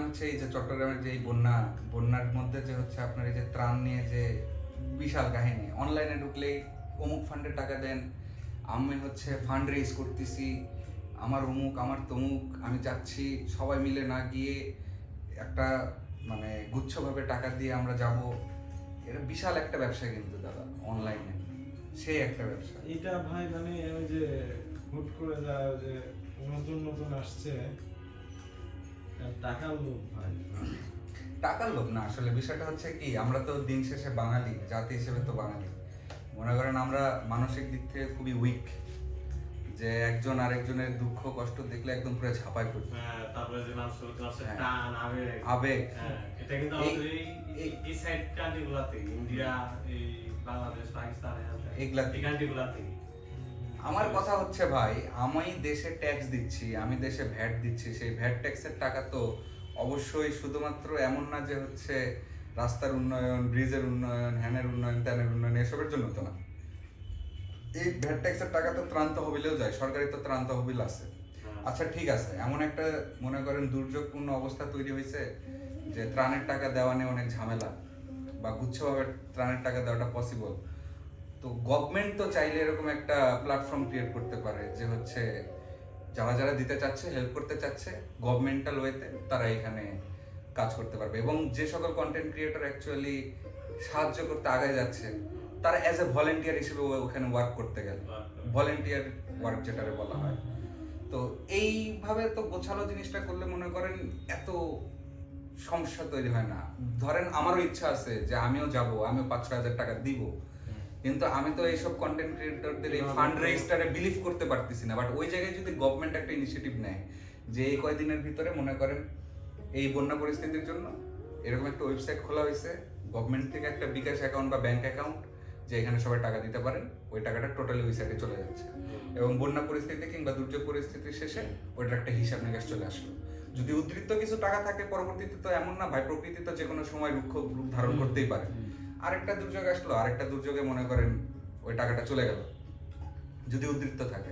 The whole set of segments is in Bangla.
হচ্ছে এই যে চট্টগ্রামের যে এই বন্যার মধ্যে যে হচ্ছে আপনার এই যে ত্রাণ নিয়ে যে বিশাল কাহিনী, অনলাইনে ঢুকলেই অমুক ফান্ডে টাকা দেন, আমি হচ্ছে ফান্ড রেজ করতেছি, আমার অমুক আমার তমুক, আমি চাচ্ছি সবাই মিলে না গিয়ে একটা মানে গুচ্ছভাবে টাকা দিয়ে আমরা যাব। এটা বিশাল একটা ব্যবসা কিন্তু দাদা, অনলাইনে সেই একটা ব্যবসা। এটা ভাই মানে ওই যে হুট করে যায় ওই যে নতুন নতুন আসছে টাকার লোভ ভাই। টাকার লোভ না, আসলে বিষয়টা হচ্ছে কি, আমরা তো দিন শেষে বাঙালি, জাতি হিসেবে তো বাঙালি, মনে করেন আমরা মানসিক দিক থেকে খুবই উইক, যে একজন আরেকজনের দুঃখ কষ্ট দেখলে একদম পুরো ঝাঁপায় পড়ি। হ্যাঁ, তারপরে যে মানুষের কাছে হ্যাঁ। টান আবেগ। আবেগ। হ্যাঁ, এটা কিন্তু আমাদের এই সাইড কান্ট্রিগুলোতে, ইন্ডিয়া, এই বাংলাদেশ, পাকিস্তান, এগুলাতে। এই কান্ট্রিগুলোতে। আমার কথা হচ্ছে ভাই, আমি দেশে ট্যাক্স দিচ্ছি, আমি দেশে ভ্যাট দিচ্ছি, সেই ভ্যাট ট্যাক্সের টাকা তো অবশ্যই শুধুমাত্র এমন না যে হচ্ছে রাস্তার উন্নয়ন, ব্রিজের উন্নয়ন, হ্যানের উন্নয়ন, ত্যানের উন্নয়ন, এসবের জন্য তো না। এই ভ্যাট ট্যাক্সের টাকা তো ত্রাণ তহবিলেও যায়, সরকারি তো ত্রাণ তহবিল আছে। আচ্ছা ঠিক আছে, এমন একটা মনে করেন দুর্যোগপূর্ণ অবস্থা তৈরি হয়েছে যে ত্রাণের টাকা দেওয়া নিয়ে অনেক ঝামেলা, বা গুচ্ছভাবে ত্রাণের টাকা দেওয়াটা পসিবল, তো গভর্নমেন্ট তো চাইলে এরকম একটা প্ল্যাটফর্ম ক্রিয়েট করতে পারে যে হচ্ছে যারা যারা দিতে চাচ্ছে, হেল্প করতে চাচ্ছে গভর্নমেন্টাল ওয়েতে, তারা এখানে কাজ করতে পারবে। এবং যে সকল কন্টেন্ট ক্রিয়েটর অ্যাকচুয়ালি সাহায্য করতে আগে যাচ্ছে, তারা অ্যাজ এ ভলেন্টিয়ার হিসেবে ওখানে ওয়ার্ক করতে গেল, ভলেন্টিয়ার ওয়ার্ক যেটারে বলা হয়। তো এইভাবে তো গোছালো জিনিসটা করলে মনে করেন এত সমস্যা তৈরি হয় না। ধরেন আমারও ইচ্ছা আছে যে আমিও যাব, আমিও 5-6 হাজার টাকা দিব, কিন্তু আমি তো এইসব কন্টেন্ট ক্রিয়েটরদের এই ফান্ড রেজিস্টারে বিলিভ করতে পারতেছি না। বাট ওই জায়গায় যদি গভর্নমেন্ট একটা ইনিশিয়েটিভ নেয় যে এই কয়দিনের ভিতরে মনে করেন এই বন্যা পরিস্থিতির জন্য এরকম একটা ওয়েবসাইট খোলা হয়েছে, গভর্নমেন্ট থেকে একটা বিকাশ অ্যাকাউন্ট বা ব্যাংক অ্যাকাউন্ট, যে এখানে সবাই টাকা দিতে পারেন, ওই টাকাটা টোটালি ওই সাইডে চলে যাচ্ছে, এবং বন্যা পরিস্থিতি কিংবা দুর্যোগ পরিস্থিতির শেষে ওইটার একটা হিসাব নিকাশ চলে আসলো। যদি উদ্ধৃত কিছু টাকা থাকে পরবর্তীতে, তো এমন না ভাই, প্রকৃতি তো যে কোনো সময় রুক্ষ রূপ ধারণ করতেই পারে, আরেকটা দুর্যোগ আসলো, আরেকটা দুর্যোগে মনে করেন ওই টাকাটা চলে গেল, যদি উদ্ধৃত থাকে।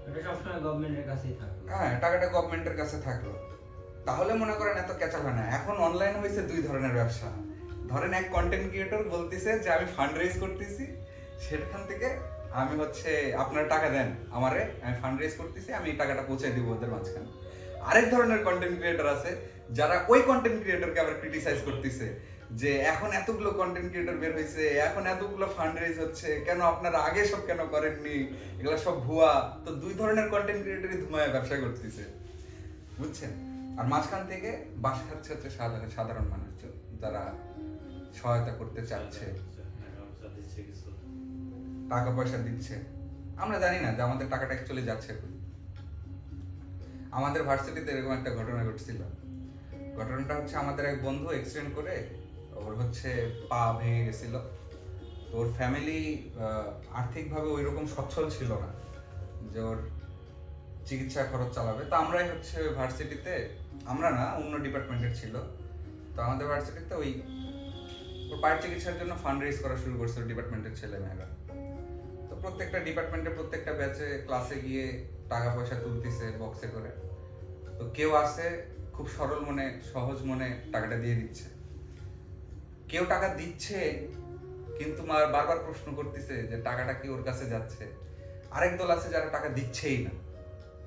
এটা সবসময় গভর্নমেন্টের কাছেই থাকবে। হ্যাঁ, টাকাটা গভর্নমেন্টের কাছে থাকলো, তাহলে মনে করেন এত ক্যাচাল হয় না। এখন অনলাইন হয়েছে দুই ধরনের ব্যবসা। ধরেন এক কন্টেন্ট ক্রিয়েটর বলতেছে যে আমি ফান্ড রেজ করতেছি, সেখান থেকে আমি হচ্ছে আপনার টাকা দেন আমারে, আমি ফান্ড রেজ করতেছি, আমি এই টাকাটা পৌঁছে দিব ওদের মাঝখানে। আরেক ধরনের কন্টেন্ট ক্রিয়েটর আছে যারা ওই কন্টেন্ট ক্রিয়েটরকে আবার ক্রিটিসাইজ করতেছে যে এখন এতগুলো কন্টেন্ট ক্রিয়েটর বের হয়েছে, এখন এতগুলো ফান্ড রেজ হচ্ছে, কেন আপনারা আগে সব কেন করেননি, এগুলো সব ভুয়া। তো দুই ধরনের কন্টেন্ট ক্রিয়েটরই ধুমায় ব্যবসা করতেছে, বুঝছেন? আর মাঝখান থেকে বাস খাচ্ছে হচ্ছে সাধারণ মানুষজন যারা সহায়তা করতে চাচ্ছে, টাকা পয়সা দিচ্ছে। আমরা জানি না যে আমাদের টাকাটা অ্যাকচুয়ালি যাচ্ছে কই। আমাদের ভার্সিটিতে এরকম একটা ঘটনা ঘটছিল। ঘটনাটা হচ্ছে আমাদের এক বন্ধু এক্সিডেন্ট করে ওর হচ্ছে পা ভেঙে গেছিল। তো ওর ফ্যামিলি আর্থিকভাবে ওই রকম সচ্ছল ছিল না যে ওর চিকিৎসা খরচ চালাবে। তো আমরাই হচ্ছে ভার্সিটিতে, আমরা না, অন্য ডিপার্টমেন্টের ছিল, তো আমাদের ভার্সিটিতে ওই ওর পায়ের চিকিৎসার জন্য ফান্ড রেজ করা শুরু করছে ডিপার্টমেন্টের ছেলেমেয়েরা। তো প্রত্যেকটা ডিপার্টমেন্টের প্রত্যেকটা ব্যাচে ক্লাসে গিয়ে টাকা পয়সা তুলতেছে বক্সে করে। তো কেউ আসে খুব সরল মনে, সহজ মনে টাকাটা দিয়ে দিচ্ছে, কেউ টাকা দিচ্ছে কিন্তু বারবার প্রশ্ন করতেছে যে টাকাটা কি ওর কাছে যাচ্ছে। আরেক দল আছে যারা টাকা দিচ্ছেই না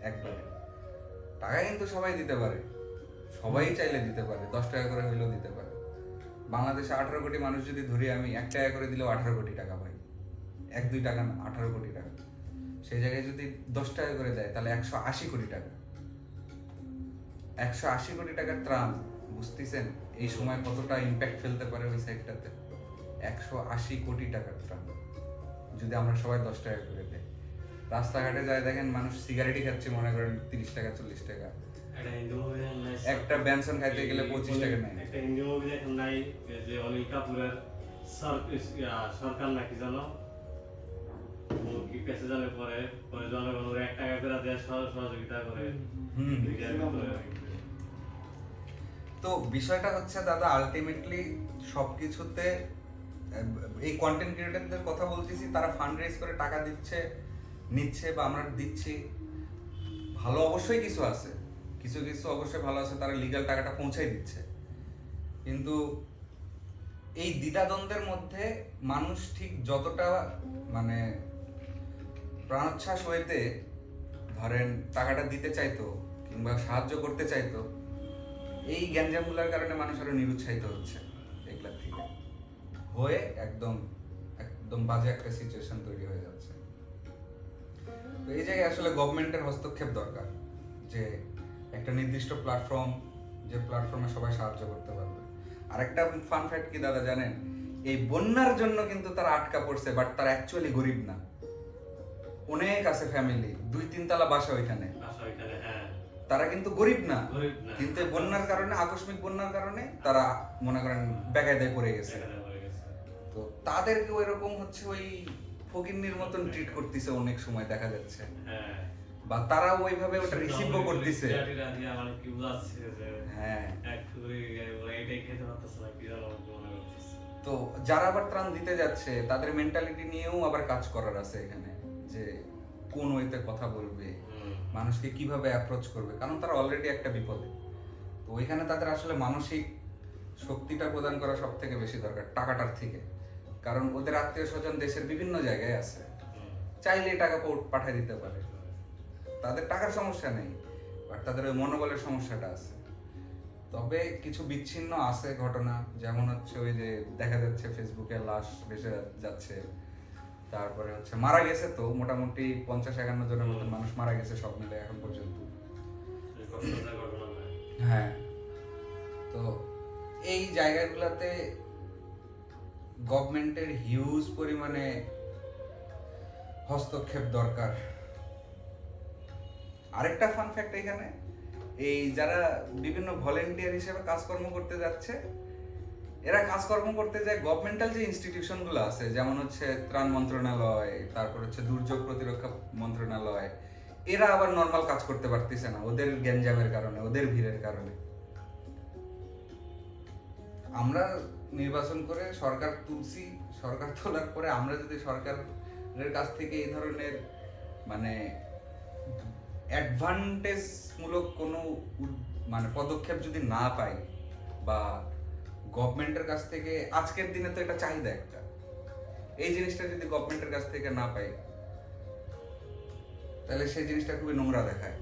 একবারে। টাকা কিন্তু সবাই দিতে পারে, সবাই চাইলে দিতে পারে, 10 টাকা করে হইলেও দিতে পারে। বাংলাদেশে 18 কোটি মানুষ যদি ধরি আমি, 1 টাকা করে দিলেও 18 কোটি টাকা পাই, 1-2 টাকা না, 18 কোটি টাকা। সেই জায়গায় যদি 10 টাকা করে দেয় তাহলে 180 কোটি টাকা, 180 কোটি টাকার ত্রাণ, বুঝতেছেন এই সময় কতটা ইম্প্যাক্ট ফেলতে পারে ওই সাইডটাতে। 180 কোটি টাকার ত্রাণ যদি আমরা সবাই 10 টাকা করে দেয়। রাস্তাঘাটে যায় দেখেন মানুষ সিগারেটই খাচ্ছে মনে করেন 30 টাকা 40 টাকা, একটা বেনসন খাইতে গেলে 25 টাকা নেয়। একটা হিন্দি মুভি দেখেন নাই যে অনিল কাপুরের সরকার নাকি জানো, ও কি পেছে জানে, পরে পরে জনগণ 1 টাকা করে দেয়, সহযোগিতা করে। তো বিষয়টা হচ্ছে দাদা, আলটিমেটলি সবকিছুতে এই কন্টেন্ট ক্রিয়েটরদের কথা বলতেছি, তারা ফান্ড রেজ করে টাকা দিচ্ছে, নিচ্ছে, বা আমরা দিচ্ছি, ভালো অবশ্যই কিছু আছে, কিছু কিছু অবশ্যই ভালো আছে, তারা লিগ্যাল টাকাটা পৌঁছাই দিচ্ছে। কিন্তু এই দ্বিধাদ্বন্দ্বের মধ্যে মানুষ ঠিক যতটা মানে প্রাণোচ্ছ্বাস হইতে ধরেন টাকাটা দিতে চাইতো কিংবা সাহায্য করতে চাইতো, এই গ্যাঞ্জামগুলোর কারণে মানুষ আরো নিরুৎসাহিত হচ্ছে এগুলার থেকে, হয়ে একদম একদম বাজে একটা সিচুয়েশন তৈরি হয়ে যাচ্ছে। তো এই জায়গায় আসলে গভর্নমেন্টের হস্তক্ষেপ দরকার, যে একটা নির্দিষ্ট প্ল্যাটফর্ম, যে প্ল্যাটফর্মে সবাই সাহায্য করতে পারবে। আরেকটা ফান ফ্যাক্ট কি দাদা জানেন, এই বন্যার জন্য কিন্তু তারা আটকা পড়ছে, বাট তারা অ্যাকচুয়ালি গরিব না। অনেক আছে ফ্যামিলি, 2-3 তলা বাসা ওইখানে, আশা এখানে, হ্যাঁ, তারা কিন্তু গরিব না, গরিব না। কিন্তু এই বন্যার কারণে, আকস্মিক বন্যার কারণে তারা মনে করেন বেকায়দায় পড়ে গেছে। এখানে হয়ে গেছে। তো তাদেরকে এরকম হচ্ছে ওই ফকিন্নির মতন ট্রিট করতেছে অনেক সময় দেখা যাচ্ছে, হ্যাঁ, বা তারা ওইভাবে ওটা রিসিভও করতেছে। টিয়াটিরা দিয়ে আমার কি বুঝাচ্ছে যে হ্যাঁ, একটু ওরা এটাই খেতে পারতেছে না, কি জানো মনে করতেছে। তো যারা আবার ত্রাণ দিতে যাচ্ছে তাদের মেন্টালিটি নিয়েও আবার কাজ করার আছে এখানে, যে কোন ওয়েতে কথা বলবে, মানুষকে কিভাবে অ্যাপ্রোচ করবে, কারণ তারা অলরেডি একটা বিপদে। তো ওইখানে তাদের আসলে মানসিক শক্তিটা প্রদান করা সব থেকে বেশি দরকার টাকাটার থেকে, কারণ ওদের আত্মীয় স্বজন দেশের বিভিন্ন জায়গায় আছে, চাইলেই টাকা পাঠিয়ে দিতে পারে, তাদের টাকার সমস্যা নেই, বাট তাদের ওই মনোবলের সমস্যাটা আছে। তবে কিছু বিচ্ছিন্ন আছে ঘটনা, যেমন হচ্ছে ওই যে দেখা যাচ্ছে ফেসবুকে লাশ ভেসে যাচ্ছে, তারপরে হচ্ছে মারা গেছে, তো মোটামুটি 50-51 জনের মতন মানুষ মারা গেছে সব মিলে এখন পর্যন্ত। এই কষ্টটা ঘটনা না। হ্যাঁ, তো এই জায়গাগুলোতে গভর্নমেন্টের হিউজ পরিমাণে হস্তক্ষেপ দরকার। আরেকটা ফান ফ্যাক্ট এখানে, এই যারা বিভিন্ন ভলেন্টিয়ার হিসেবে কাজকর্ম করতে যাচ্ছে, এরা কাজকর্ম করতে যায় গভর্নমেন্টাল যে ইনস্টিটিউশন গুলো আছে, যেমন হচ্ছে ত্রাণ মন্ত্রণালয়, তারপর হচ্ছে দুর্যোগ প্রতিরক্ষা মন্ত্রণালয়, এরা আবার নর্মাল কাজ করতে পারতেছে না ওদের গ্যাঞ্জামের কারণে, ওদের ভিড়ের কারণে। আমরা নির্বাচন করে সরকার তুলছি, সরকার তোলার পরে আমরা যদি সরকারের কাছ থেকে এই ধরনের মানে অ্যাডভান্টেজ মূলক কোনো মানে পদক্ষেপ যদি না পাই, বা গভর্নমেন্টের কাছ থেকে, আজকের দিনে তো এটা চাহিদা একটা, এই জিনিসটা যদি গভর্নমেন্টের কাছ থেকে না পাই, তাহলে সেই জিনিসটা খুবই নোংরা দেখায়।